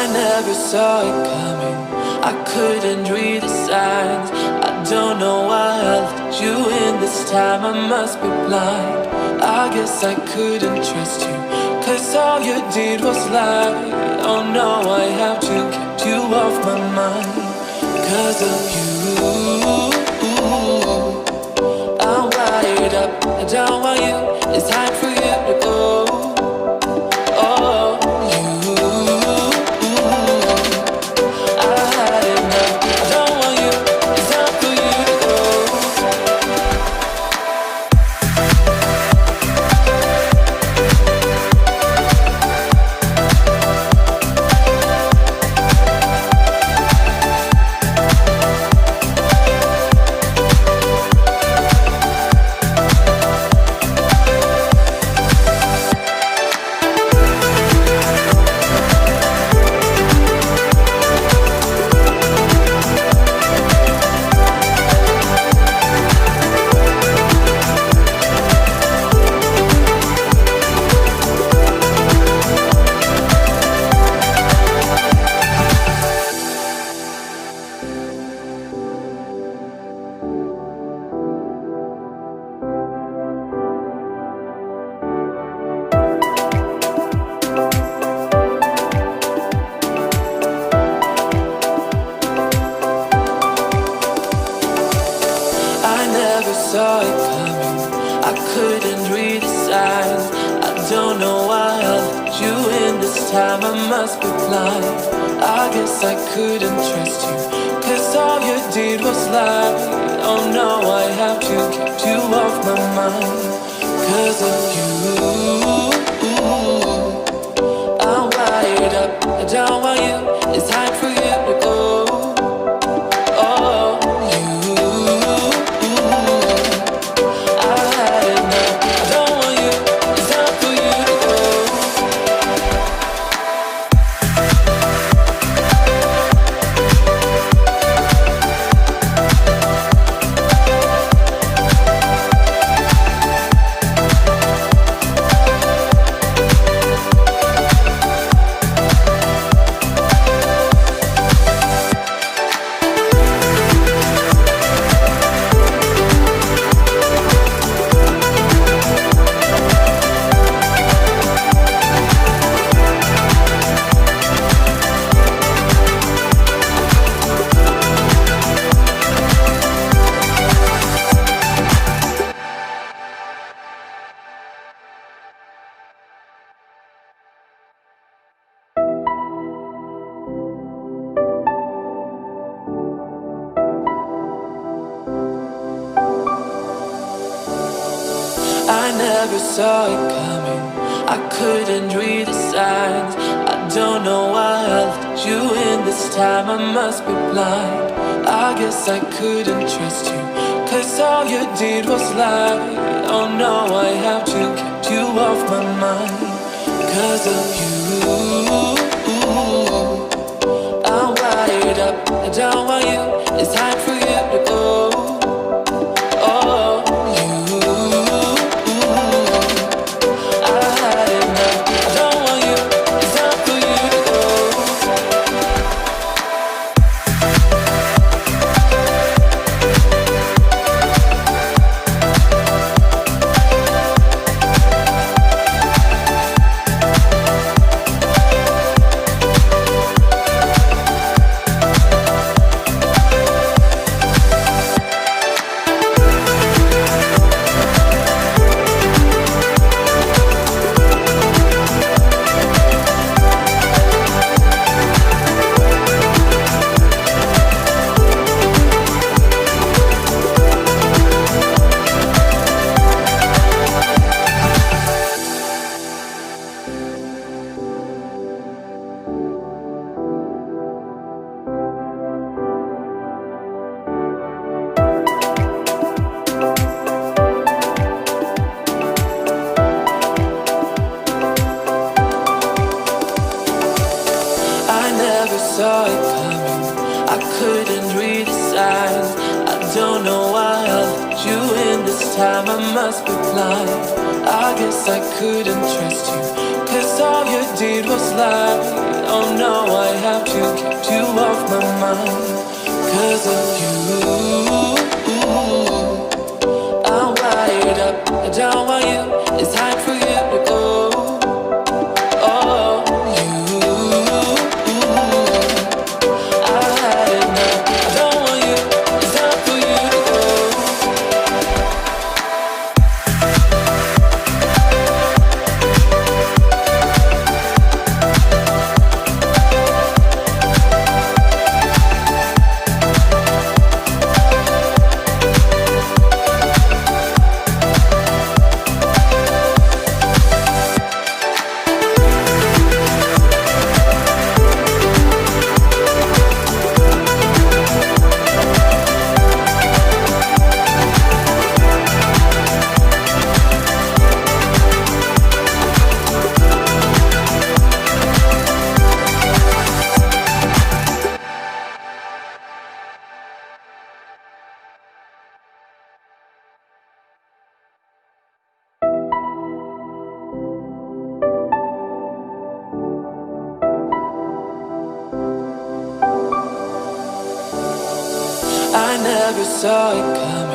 I never saw it coming. I couldn't read the signs. I don't know why I let you in this time. I must be blind. I guess I couldn't trust you, 'cause all you did was lie. Oh no, I have to keep you off my mind. 'Cause of you, I'm wired up. I don't want you. It's time for you to go. Oh, you, I had enough. I don't want you. It's time for you to go. Saw it coming. I couldn't read the signs. I don't know why I let you in this time. I must be blind. I guess I couldn't trust you, 'cause all you did was lie. Oh no, I have to keep you off my mind. 'Cause of you, I'm wired up. I don't want you. It's time for you to go. Oh, I never saw it coming. I couldn't read the signs. I don't know why I let you in this time. I must be blind. I guess I couldn't trust you, 'cause all you did was lie. Oh no, I have to keep you off my mind. 'Cause of you, I'm wired up. I don't want you. It's time for you to go. Oh, saw it coming. I couldn't read the signs. I don't know why I let you in this time. I must be blind. I guess I couldn't trust you, 'cause all you did was lie. Oh no, I have to keep you off my mind. 'Cause of you, I'm wired up. I don't want you, it's time for you to go. Oh, you, I had enough. I don't want you, it's time for you to go. I never saw it coming.